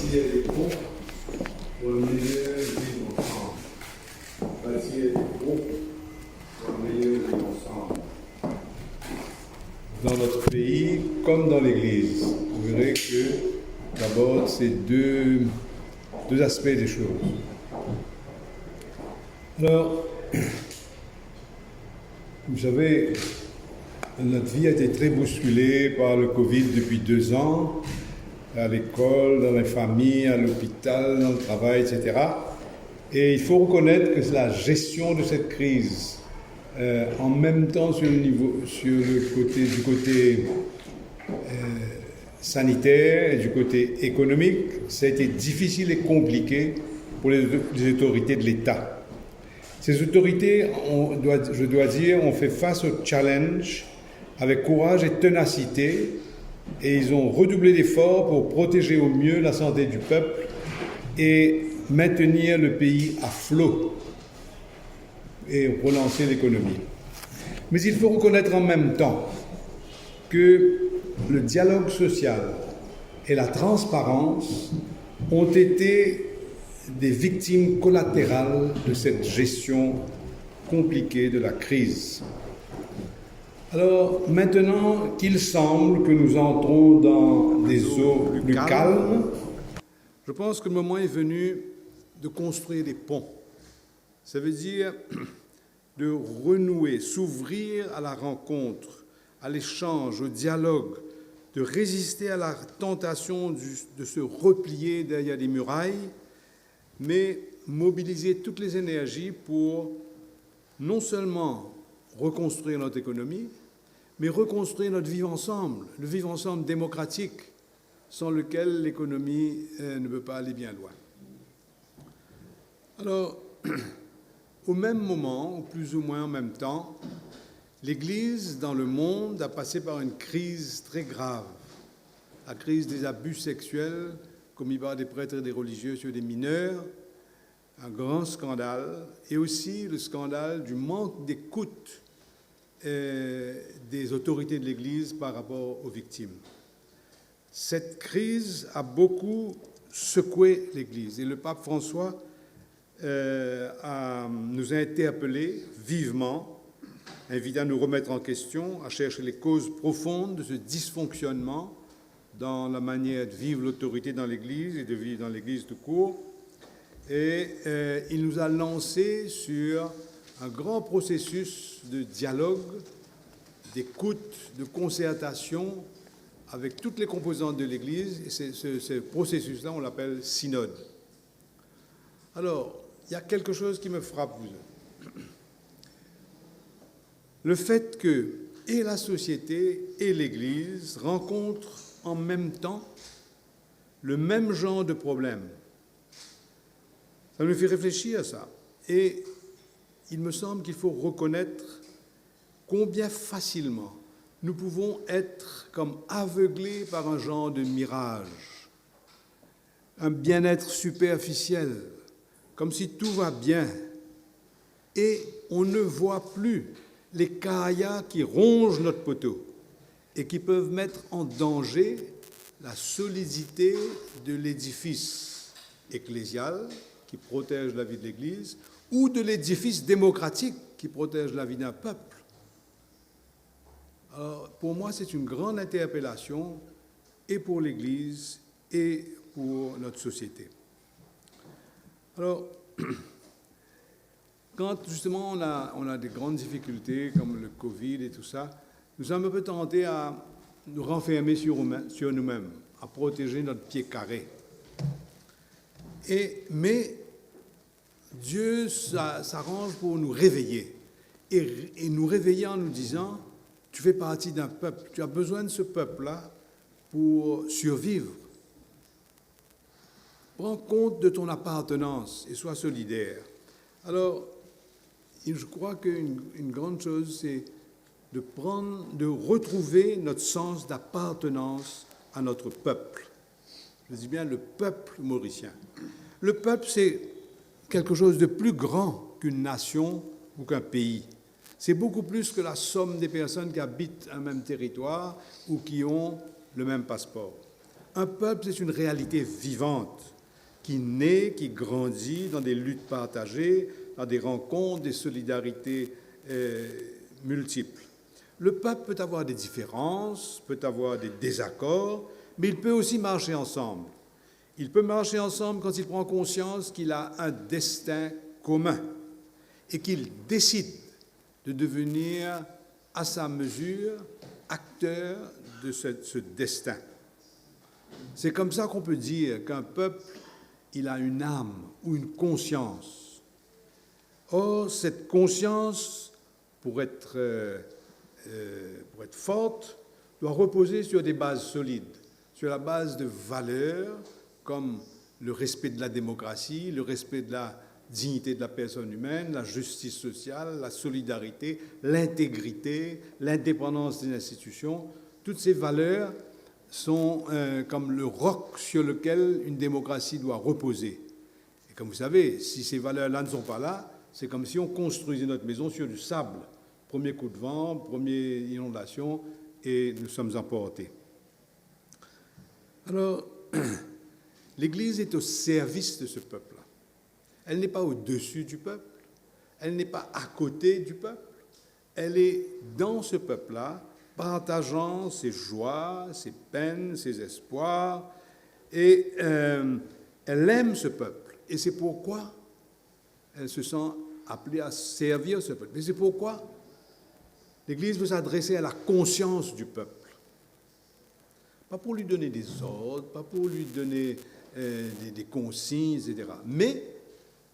bâtir des ponts pour le meilleur vivre ensemble. Bâtir des ponts pour le meilleur vivre ensemble. Dans notre pays, comme dans l'Église, vous verrez que d'abord, c'est deux aspects des choses. Alors, vous savez, notre vie a été très bousculée par le Covid depuis 2 ans, à l'école, dans les familles, à l'hôpital, dans le travail, etc. Et il faut reconnaître que c'est la gestion de cette crise, en même temps du côté sanitaire et du côté économique, ça a été difficile et compliqué pour les autorités de l'État. Ces autorités, je dois dire, ont fait face au challenge avec courage et ténacité, et ils ont redoublé d'efforts pour protéger au mieux la santé du peuple et maintenir le pays à flot et relancer l'économie. Mais il faut reconnaître en même temps que le dialogue social et la transparence ont été des victimes collatérales de cette gestion compliquée de la crise. Alors, maintenant qu'il semble que nous entrons dans des eaux plus calmes, je pense que le moment est venu de construire des ponts. Ça veut dire de renouer, s'ouvrir à la rencontre, à l'échange, au dialogue, de résister à la tentation de se replier derrière des murailles, mais mobiliser toutes les énergies pour non seulement reconstruire notre économie, mais reconstruire notre vivre ensemble, le vivre ensemble démocratique, sans lequel l'économie ne peut pas aller bien loin. Alors, au même moment, ou plus ou moins en même temps, l'Église dans le monde a passé par une crise très grave, la crise des abus sexuels commis par des prêtres et des religieux sur des mineurs, un grand scandale, et aussi le scandale du manque d'écoute des autorités de l'Église par rapport aux victimes. Cette crise a beaucoup secoué l'Église, et le pape François nous a interpellés vivement, invité à nous remettre en question, à chercher les causes profondes de ce dysfonctionnement dans la manière de vivre l'autorité dans l'Église et de vivre dans l'Église tout court. Et il nous a lancés sur un grand processus de dialogue, d'écoute, de concertation avec toutes les composantes de l'Église. Et ce processus-là, on l'appelle synode. Alors, il y a quelque chose qui me frappe. Le fait que et la société et l'Église rencontrent en même temps le même genre de problème. Ça me fait réfléchir à ça. Et il me semble qu'il faut reconnaître combien facilement nous pouvons être comme aveuglés par un genre de mirage, un bien-être superficiel, comme si tout va bien, et on ne voit plus les caillas qui rongent notre poteau et qui peuvent mettre en danger la solidité de l'édifice ecclésial qui protège la vie de l'Église ou de l'édifice démocratique qui protège la vie d'un peuple. Alors, pour moi, c'est une grande interpellation et pour l'Église et pour notre société. Alors, quand justement on a des grandes difficultés comme le Covid et tout ça, nous sommes un peu tentés à nous renfermer sur nous-mêmes, à protéger notre pied carré. Mais Dieu s'arrange pour nous réveiller et nous réveiller en nous disant « Tu fais partie d'un peuple, tu as besoin de ce peuple-là pour survivre. Prends compte de ton appartenance et sois solidaire. » Alors, je crois qu'une grande chose, c'est de retrouver notre sens d'appartenance à notre peuple. Je dis bien le peuple mauricien. Le peuple, c'est quelque chose de plus grand qu'une nation ou qu'un pays. C'est beaucoup plus que la somme des personnes qui habitent un même territoire ou qui ont le même passeport. Un peuple, c'est une réalité vivante qui naît, qui grandit dans des luttes partagées, dans des rencontres, des solidarités multiples. Le peuple peut avoir des différences, peut avoir des désaccords, mais il peut aussi marcher ensemble. Il peut marcher ensemble quand il prend conscience qu'il a un destin commun et qu'il décide de devenir, à sa mesure, acteur de ce destin. C'est comme ça qu'on peut dire qu'un peuple, il a une âme ou une conscience. Or, cette conscience, pour être forte, doit reposer sur des bases solides, sur la base de valeurs comme le respect de la démocratie, le respect de la dignité de la personne humaine, la justice sociale, la solidarité, l'intégrité, l'indépendance des institutions. Toutes ces valeurs sont comme le roc sur lequel une démocratie doit reposer. Et comme vous savez, si ces valeurs-là ne sont pas là, c'est comme si on construisait notre maison sur du sable. Premier coup de vent, première inondation, et nous sommes emportés. Alors, l'Église est au service de ce peuple-là. Elle n'est pas au-dessus du peuple, elle n'est pas à côté du peuple, elle est dans ce peuple-là, partageant ses joies, ses peines, ses espoirs, et elle aime ce peuple. Et c'est pourquoi elle se sent appelée à servir ce peuple. Et c'est pourquoi l'Église veut s'adresser à la conscience du peuple. Pas pour lui donner des ordres, pas pour lui donner des consignes, etc., mais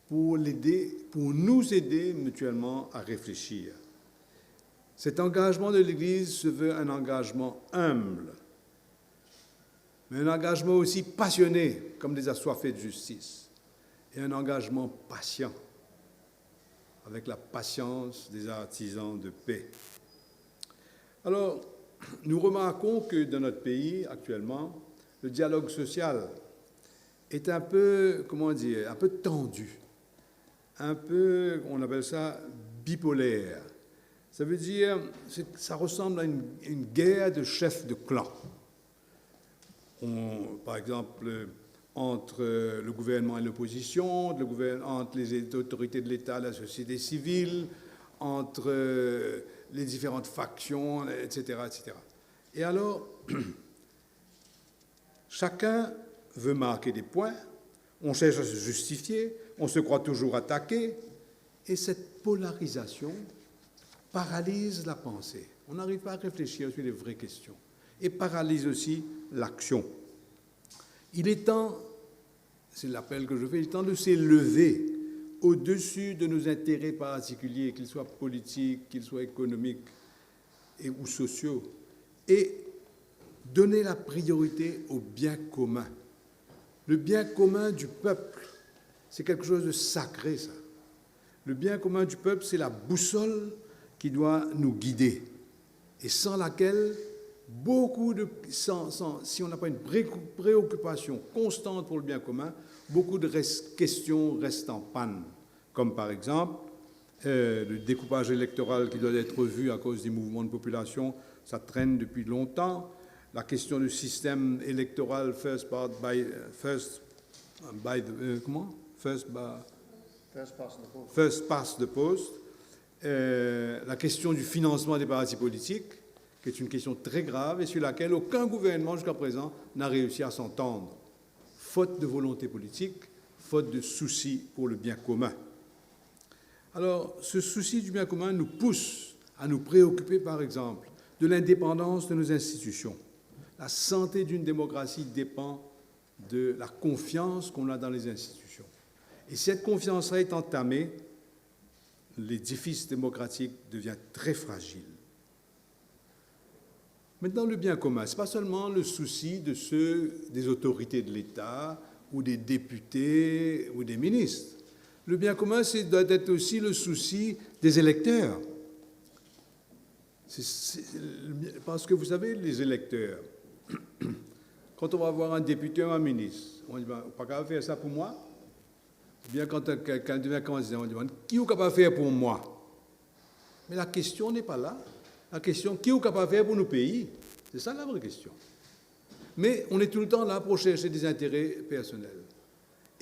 pour nous aider mutuellement à réfléchir. Cet engagement de l'Église se veut un engagement humble, mais un engagement aussi passionné, comme des assoiffés de justice, et un engagement patient, avec la patience des artisans de paix. Alors, nous remarquons que dans notre pays, actuellement, le dialogue social est un peu, un peu tendu, un peu, on appelle ça bipolaire. Ça veut dire, ça ressemble à une guerre de chefs de clan. Par exemple, entre le gouvernement et l'opposition, entre les autorités de l'État et la société civile, entre les différentes factions, etc., etc. Et alors, chacun veut marquer des points, on cherche à se justifier, on se croit toujours attaqué, et cette polarisation paralyse la pensée. On n'arrive pas à réfléchir sur les vraies questions, et paralyse aussi l'action. Il est temps, c'est l'appel que je fais, il est temps de s'élever au-dessus de nos intérêts particuliers, qu'ils soient politiques, qu'ils soient économiques ou sociaux, et donner la priorité au bien commun. Le bien commun du peuple, c'est quelque chose de sacré, ça. Le bien commun du peuple, c'est la boussole qui doit nous guider, et sans laquelle, si on n'a pas une préoccupation constante pour le bien commun, beaucoup de questions restent en panne, comme par exemple le découpage électoral qui doit être revu à cause des mouvements de population, ça traîne depuis longtemps. La question du système électoral first past the post. La question du financement des partis politiques, qui est une question très grave et sur laquelle aucun gouvernement jusqu'à présent n'a réussi à s'entendre, faute de volonté politique, faute de souci pour le bien commun. Alors, ce souci du bien commun nous pousse à nous préoccuper, par exemple, de l'indépendance de nos institutions. La santé d'une démocratie dépend de la confiance qu'on a dans les institutions. Et si cette confiance-là est entamée, l'édifice démocratique devient très fragile. Maintenant, le bien commun, ce n'est pas seulement le souci des autorités de l'État ou des députés ou des ministres. Le bien commun, doit être aussi le souci des électeurs. Parce que vous savez, les électeurs, quand on va voir un député ou un ministre, on dit, pas capable de faire ça pour moi. Ou bien quand quelqu'un devient candidat, on demande, qui est capable de faire pour moi? Mais la question n'est pas là. La question, qui est capable de faire pour nos pays? C'est ça la vraie question. Mais on est tout le temps là pour chercher des intérêts personnels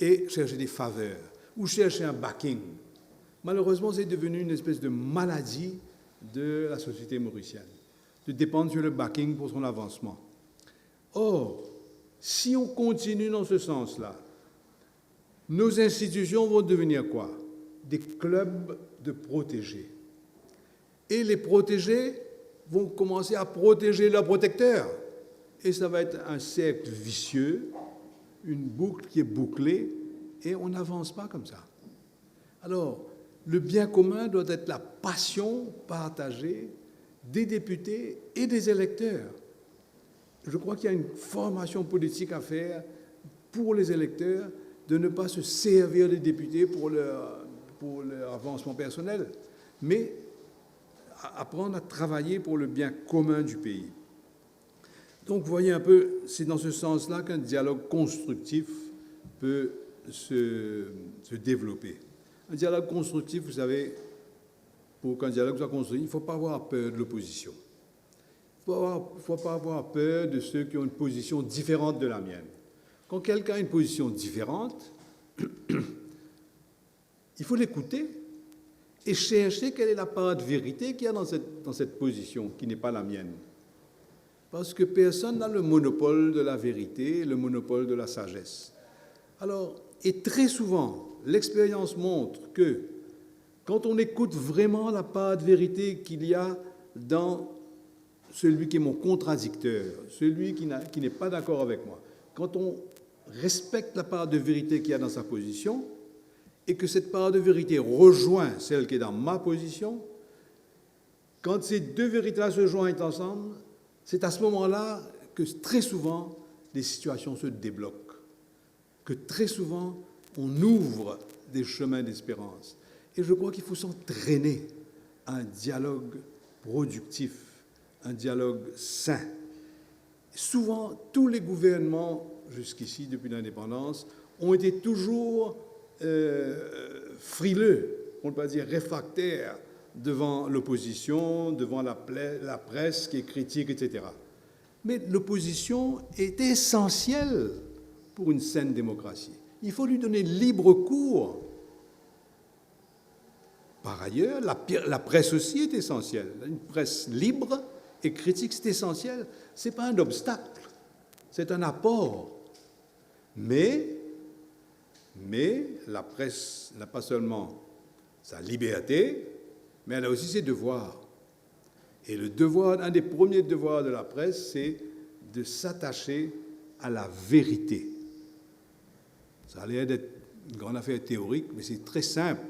et chercher des faveurs ou chercher un backing. Malheureusement, c'est devenu une espèce de maladie de la société mauricienne, de dépendre sur le backing pour son avancement. Or, si on continue dans ce sens-là, nos institutions vont devenir quoi? Des clubs de protégés. Et les protégés vont commencer à protéger leurs protecteurs. Et ça va être un cercle vicieux, une boucle qui est bouclée, et on n'avance pas comme ça. Alors, le bien commun doit être la passion partagée des députés et des électeurs. Je crois qu'il y a une formation politique à faire pour les électeurs de ne pas se servir des députés pour leur avancement personnel, mais apprendre à travailler pour le bien commun du pays. Donc, vous voyez un peu, c'est dans ce sens-là qu'un dialogue constructif peut se développer. Un dialogue constructif, vous savez, pour qu'un dialogue soit construit, il ne faut pas avoir peur de l'opposition. Il ne faut pas avoir peur de ceux qui ont une position différente de la mienne. Quand quelqu'un a une position différente, il faut l'écouter et chercher quelle est la part de vérité qu'il y a dans cette position qui n'est pas la mienne. Parce que personne n'a le monopole de la vérité, le monopole de la sagesse. Alors, et très souvent, l'expérience montre que quand on écoute vraiment la part de vérité qu'il y a dans celui qui est mon contradicteur, celui qui n'est pas d'accord avec moi, quand on respecte la part de vérité qu'il y a dans sa position et que cette part de vérité rejoint celle qui est dans ma position, quand ces deux vérités-là se joignent ensemble, c'est à ce moment-là que très souvent les situations se débloquent, que très souvent on ouvre des chemins d'espérance. Et je crois qu'il faut s'entraîner à un dialogue productif, un dialogue sain. Souvent, tous les gouvernements, jusqu'ici, depuis l'indépendance, ont été toujours frileux, on ne peut pas dire réfractaires, devant l'opposition, devant la presse qui est critique, etc. Mais l'opposition est essentielle pour une saine démocratie. Il faut lui donner libre cours. Par ailleurs, la presse aussi est essentielle. Une presse libre et critique, c'est essentiel. Ce n'est pas un obstacle, c'est un apport. Mais la presse n'a pas seulement sa liberté, mais elle a aussi ses devoirs. Et un des premiers devoirs de la presse, c'est de s'attacher à la vérité. Ça a l'air d'être une grande affaire théorique, mais c'est très simple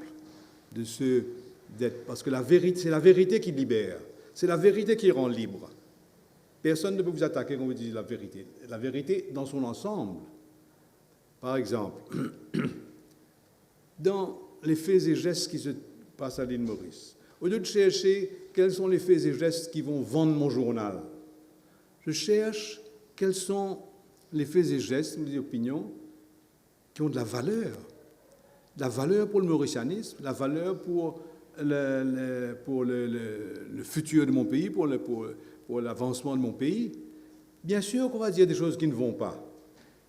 parce que c'est la vérité qui libère, c'est la vérité qui rend libre. Personne ne peut vous attaquer quand vous dites la vérité dans son ensemble. Par exemple, dans les faits et gestes qui se passent à l'île Maurice, au lieu de chercher quels sont les faits et gestes qui vont vendre mon journal, je cherche quels sont les faits et gestes, les opinions, qui ont de la valeur pour le mauricianisme, la valeur pour le futur de mon pays, pour l'avancement de mon pays. Bien sûr qu'on va dire des choses qui ne vont pas,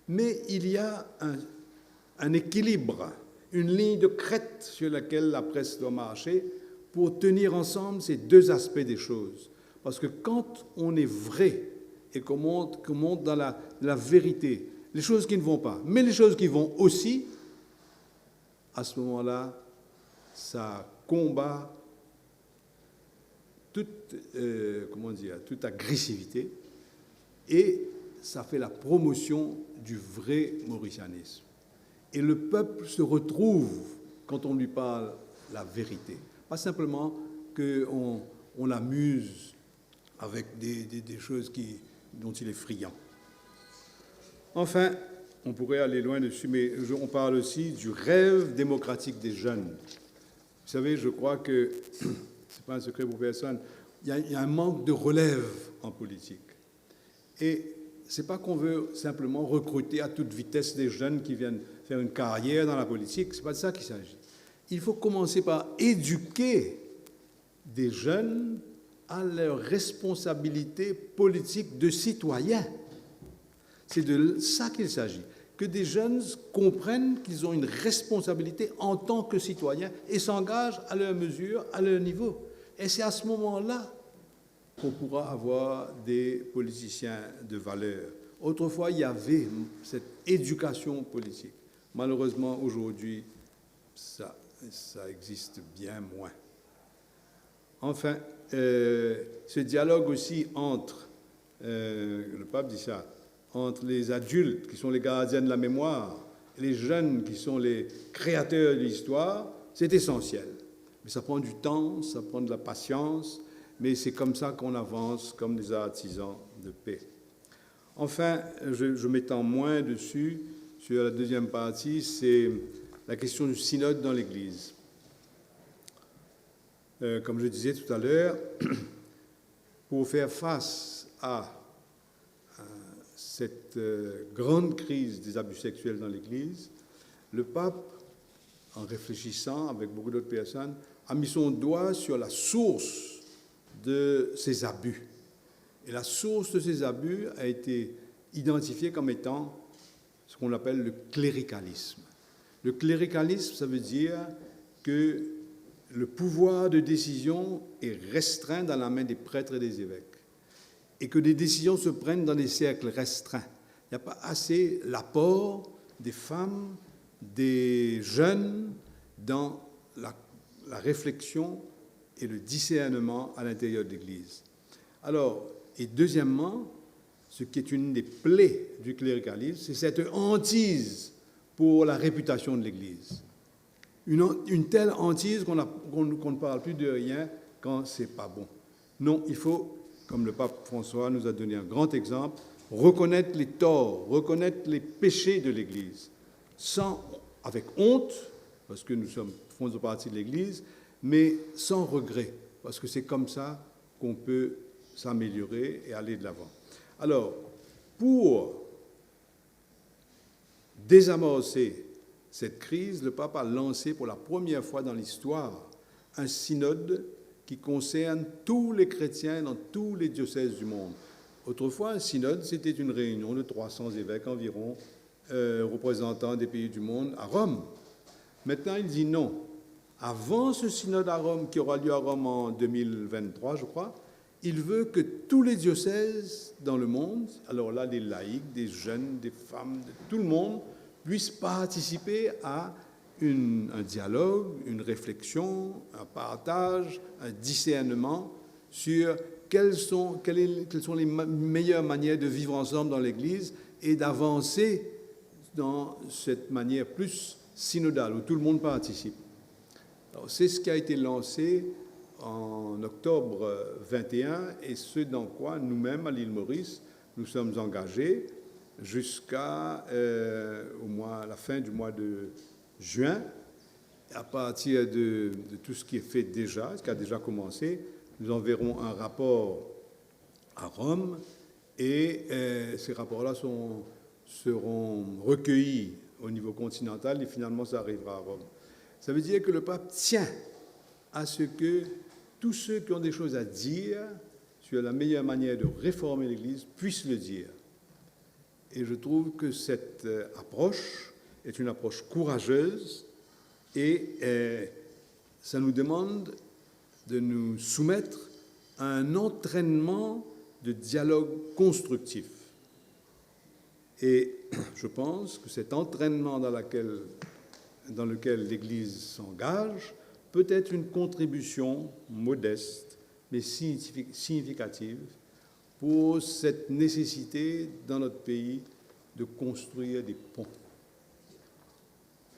mais il y a un équilibre, une ligne de crête sur laquelle la presse doit marcher pour tenir ensemble ces deux aspects des choses. Parce que quand on est vrai et qu'on monte dans la vérité, les choses qui ne vont pas, mais les choses qui vont aussi, à ce moment-là, ça combat toute agressivité et ça fait la promotion du vrai mauricianisme. Et le peuple se retrouve quand on lui parle la vérité. Pas simplement qu'on l'amuse avec des choses dont il est friand. Enfin, on pourrait aller loin dessus, mais on parle aussi du rêve démocratique des jeunes. Vous savez, je crois que, ce n'est pas un secret pour personne, il y a un manque de relève en politique. Et ce n'est pas qu'on veut simplement recruter à toute vitesse des jeunes qui viennent faire une carrière dans la politique, ce n'est pas de ça qu'il s'agit. Il faut commencer par éduquer des jeunes à leur responsabilité politique de citoyens. C'est de ça qu'il s'agit. Que des jeunes comprennent qu'ils ont une responsabilité en tant que citoyens et s'engagent à leur mesure, à leur niveau. Et c'est à ce moment-là qu'on pourra avoir des politiciens de valeur. Autrefois, il y avait cette éducation politique. Malheureusement, aujourd'hui, ça existe bien moins. Enfin, ce dialogue aussi entre, le pape dit ça, entre les adultes qui sont les gardiens de la mémoire et les jeunes qui sont les créateurs de l'histoire, c'est essentiel. Mais ça prend du temps, ça prend de la patience, mais c'est comme ça qu'on avance comme des artisans de paix. Enfin, je m'étends moins dessus, sur la deuxième partie, c'est la question du synode dans l'Église. Comme je disais tout à l'heure, pour faire face à cette grande crise des abus sexuels dans l'Église, le pape, en réfléchissant avec beaucoup d'autres personnes, a mis son doigt sur la source de ces abus. Et la source de ces abus a été identifiée comme étant ce qu'on appelle le cléricalisme. Le cléricalisme, ça veut dire que le pouvoir de décision est restreint dans la main des prêtres et des évêques et que des décisions se prennent dans des cercles restreints. Il n'y a pas assez l'apport des femmes, des jeunes dans la réflexion et le discernement à l'intérieur de l'Église. Alors, et deuxièmement, ce qui est une des plaies du cléricalisme, c'est cette hantise pour la réputation de l'Église. Une telle hantise qu'on ne parle plus de rien quand c'est pas bon. Non, il faut, comme le pape François nous a donné un grand exemple, reconnaître les torts, reconnaître les péchés de l'Église, avec honte, parce que nous faisons partie de l'Église, mais sans regret, parce que c'est comme ça qu'on peut s'améliorer et aller de l'avant. Alors, pour désamorcer cette crise, le pape a lancé pour la première fois dans l'histoire un synode qui concerne tous les chrétiens dans tous les diocèses du monde. Autrefois, un synode, c'était une réunion de 300 évêques environ, représentants des pays du monde, à Rome. Maintenant, il dit non. Avant ce synode à Rome, qui aura lieu à Rome en 2023, je crois, il veut que tous les diocèses dans le monde, alors là, des laïcs, des jeunes, des femmes, tout le monde, puissent participer à un dialogue, une réflexion, un partage, un discernement sur quelles sont les meilleures manières de vivre ensemble dans l'Église et d'avancer dans cette manière plus synodale, où tout le monde participe. Alors, c'est ce qui a été lancé en octobre 21 et ce dans quoi nous-mêmes, à l'île Maurice, nous sommes engagés jusqu'à la fin du mois de juin. À partir de tout ce qui est fait déjà, ce qui a déjà commencé, nous enverrons un rapport à Rome et ces rapports-là seront recueillis au niveau continental et finalement ça arrivera à Rome. Ça veut dire que le pape tient à ce que tous ceux qui ont des choses à dire sur la meilleure manière de réformer l'Église puissent le dire. Et je trouve que cette approche est une approche courageuse et ça nous demande de nous soumettre à un entraînement de dialogue constructif. Et je pense que cet entraînement dans lequel l'Église s'engage peut être une contribution modeste, mais significative, pour cette nécessité dans notre pays de construire des ponts,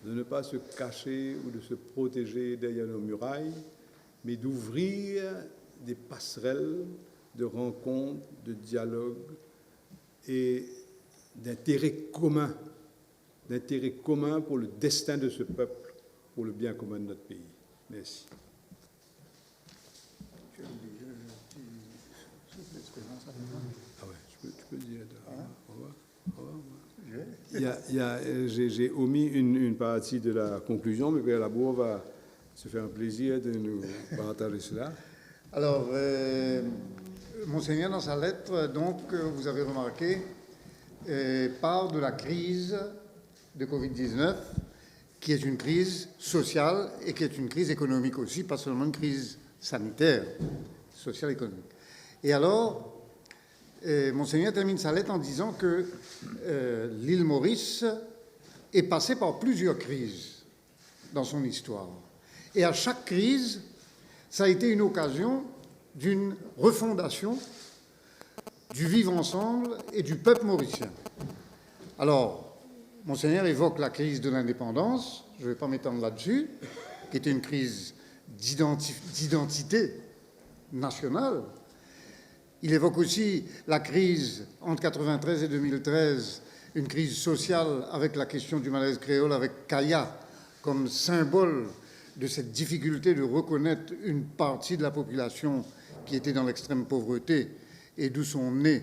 de ne pas se cacher ou de se protéger derrière nos murailles, mais d'ouvrir des passerelles de rencontres, de dialogues et d'intérêt commun pour le destin de ce peuple, pour le bien commun de notre pays. Merci. Ah ouais, tu peux le dire. Au revoir. J'ai omis une partie de la conclusion, mais Père Labour va se faire un plaisir de nous partager cela. Alors, Monseigneur, dans sa lettre, donc, vous avez remarqué part de la crise de Covid-19, qui est une crise sociale et qui est une crise économique aussi, pas seulement une crise sanitaire, sociale, économique. Et alors, Monseigneur termine sa lettre en disant que l'île Maurice est passée par plusieurs crises dans son histoire. Et à chaque crise, ça a été une occasion d'une refondation du vivre ensemble et du peuple mauricien. Alors, Monseigneur évoque la crise de l'indépendance, je ne vais pas m'étendre là-dessus, qui était une crise d'identité nationale. Il évoque aussi la crise entre 1993 et 2013, une crise sociale avec la question du malaise créole, avec Kaya comme symbole de cette difficulté de reconnaître une partie de la population qui était dans l'extrême pauvreté et d'où sont nées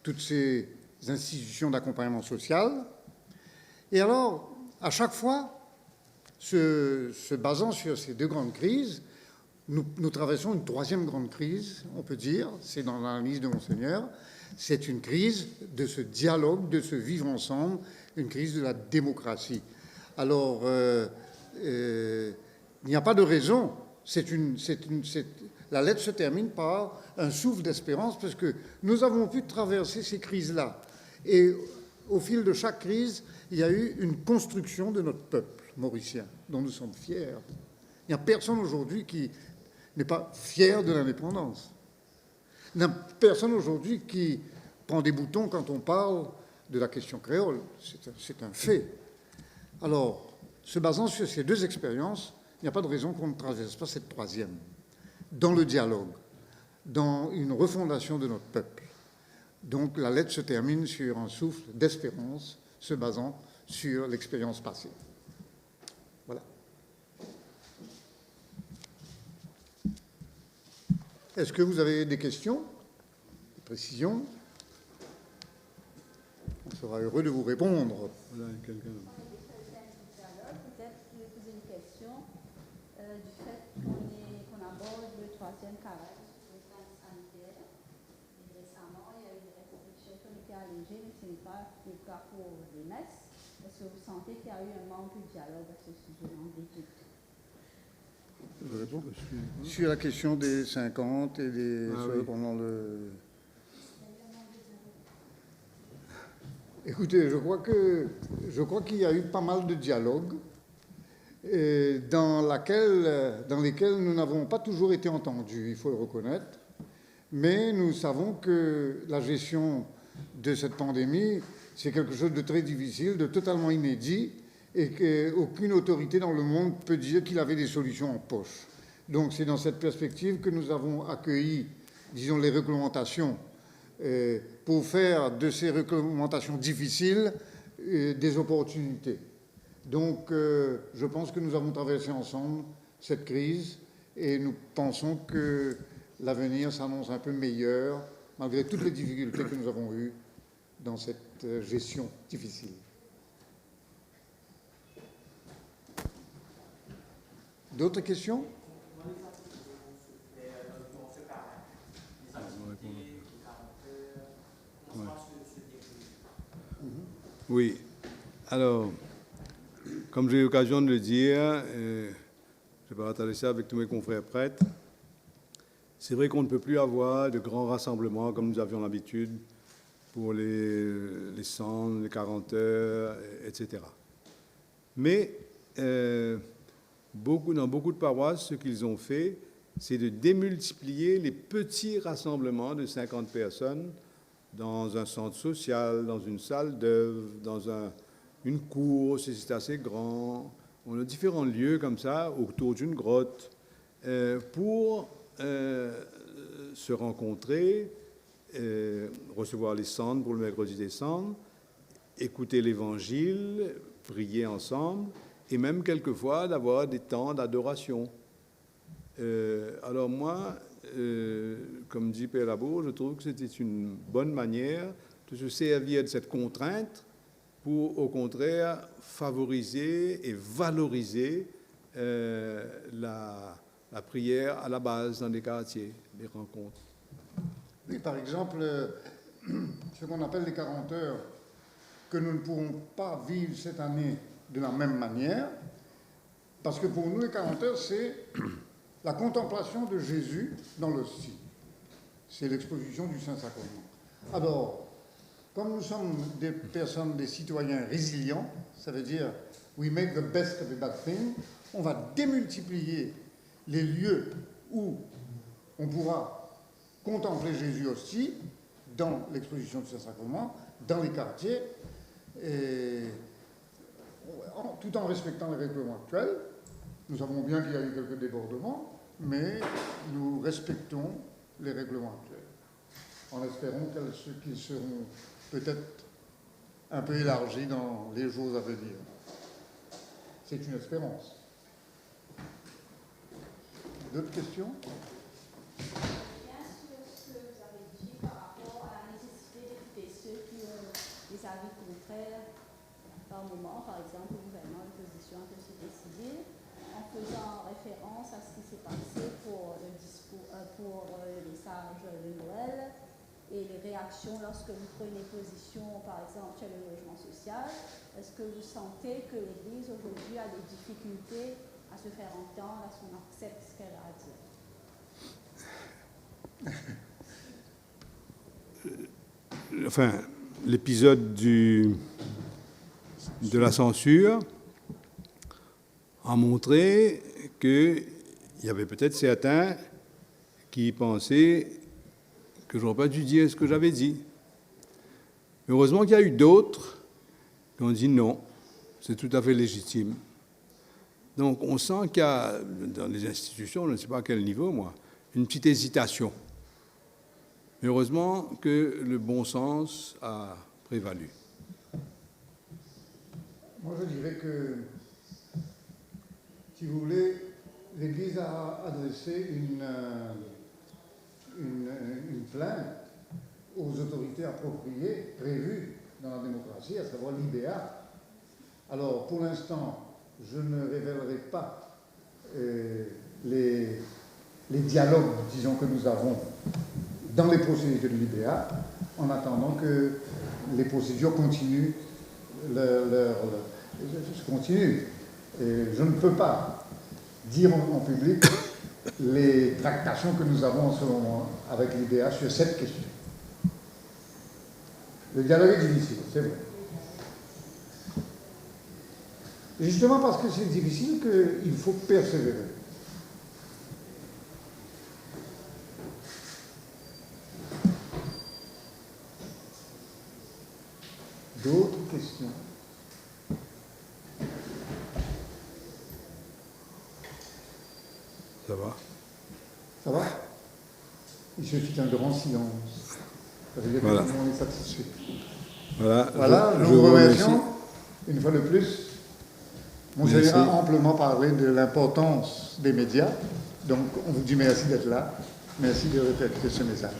toutes ces institutions d'accompagnement social. Et alors, à chaque fois, se basant sur ces deux grandes crises, nous traversons une troisième grande crise, on peut dire, c'est dans l'analyse de Monseigneur, c'est une crise de ce dialogue, de ce vivre ensemble, une crise de la démocratie. Alors, il n'y a pas de raison, la lettre se termine par un souffle d'espérance, parce que nous avons pu traverser ces crises-là. Et au fil de chaque crise, il y a eu une construction de notre peuple mauricien, dont nous sommes fiers. Il n'y a personne aujourd'hui qui n'est pas fier de l'indépendance. Il n'y a personne aujourd'hui qui prend des boutons quand on parle de la question créole. C'est un fait. Alors, se basant sur ces deux expériences, il n'y a pas de raison qu'on ne traverse pas cette troisième, dans le dialogue, dans une refondation de notre peuple. Donc la lettre se termine sur un souffle d'espérance, se basant sur l'expérience passée. Voilà. Est-ce que vous avez des questions, des précisions? On sera heureux de vous répondre. Voilà, quelqu'un. Peut-être que vous avez une question du fait qu'on aborde le troisième carré sur le plan sanitaire. Et récemment, il y a eu des restrictions qui ont été allégées, mais ce n'est pas le cas pour les messes. Est-ce que vous sentez qu'il y a eu un manque de dialogue à ce sujet dans l'équipe? Sur la question des 50 et des... oui. Pendant le... Écoutez, je crois qu'il y a eu pas mal de dialogues dans lesquels nous n'avons pas toujours été entendus, il faut le reconnaître. Mais nous savons que la gestion de cette pandémie, c'est quelque chose de très difficile, de totalement inédit, et qu'aucune autorité dans le monde peut dire qu'il avait des solutions en poche. Donc c'est dans cette perspective que nous avons accueilli, disons, les réglementations pour faire de ces réglementations difficiles des opportunités. Donc je pense que nous avons traversé ensemble cette crise et nous pensons que l'avenir s'annonce un peu meilleur malgré toutes les difficultés que nous avons eues dans cette gestion difficile. D'autres questions? Oui. Alors, comme j'ai eu l'occasion de le dire, je vais partager ça avec tous mes confrères prêtres. C'est vrai qu'on ne peut plus avoir de grands rassemblements comme nous avions l'habitude pour les 100, les 40 heures, etc. Mais dans beaucoup de paroisses, ce qu'ils ont fait, c'est de démultiplier les petits rassemblements de 50 personnes dans un centre social, dans une salle d'œuvre, dans une cour, si c'est assez grand. On a différents lieux comme ça, autour d'une grotte, pour se rencontrer, recevoir les cendres pour le mercredi des cendres, écouter l'évangile, prier ensemble, et même quelquefois d'avoir des temps d'adoration. Alors moi, comme dit Père Labour, je trouve que c'était une bonne manière de se servir de cette contrainte pour, au contraire, favoriser et valoriser la prière à la base dans les quartiers, les rencontres. Oui, par exemple, ce qu'on appelle les 40 heures que nous ne pourrons pas vivre cette année de la même manière, parce que pour nous, les 40 heures, c'est la contemplation de Jésus dans l'hostie. C'est l'exposition du Saint-Sacrement. Alors, comme nous sommes des personnes, des citoyens résilients, ça veut dire we make the best of a bad thing, on va démultiplier les lieux où on pourra contempler Jésus hostie dans l'exposition du Saint-Sacrement, dans les quartiers, et tout en respectant les règlements actuels. Nous savons bien qu'il y a eu quelques débordements, mais nous respectons les règlements actuels, en espérant qu'ils seront peut-être un peu élargis dans les jours à venir. C'est une espérance. D'autres questions? Bien sûr, ce que vous avez dit par rapport à la nécessité d'écouter ceux qui ont des avis contraires par moment, par exemple, le gouvernement, l'opposition, la société civile, en faisant référence à ce qui s'est passé pour le discours, pour le message de Noël et les réactions lorsque vous prenez position, par exemple, sur le logement social. Est-ce que vous sentez que l'Église aujourd'hui a des difficultés à se faire entendre, à ce qu'on accepte ce qu'elle a à dire? Enfin, l'épisode de la censure a montré qu'il y avait peut-être certains qui pensaient que je n'aurais pas dû dire ce que j'avais dit. Heureusement qu'il y a eu d'autres qui ont dit non, c'est tout à fait légitime. Donc on sent qu'il y a, dans les institutions, je ne sais pas à quel niveau, moi, une petite hésitation. Mais heureusement que le bon sens a prévalu. Moi, je dirais que, si vous voulez, l'Église a adressé une plainte aux autorités appropriées, prévues dans la démocratie, à savoir l'IBA. Alors, pour l'instant, je ne révélerai pas les dialogues, disons, que nous avons dans les procédures de l'IBA, en attendant que les procédures continuent continue. Et je ne peux pas dire en public les tractations que nous avons en ce moment avec l'IBA sur cette question. Le dialogue est difficile, c'est vrai. Justement parce que c'est difficile qu'il faut persévérer. D'autres questions? Ça va? Ça va? Il suffit un grand silence. Ça veut dire que tout le monde est satisfait. Voilà, nous vous remercions une fois de plus. Monseigneur a amplement parlé de l'importance des médias. Donc, on vous dit merci d'être là. Merci de répéter ce message.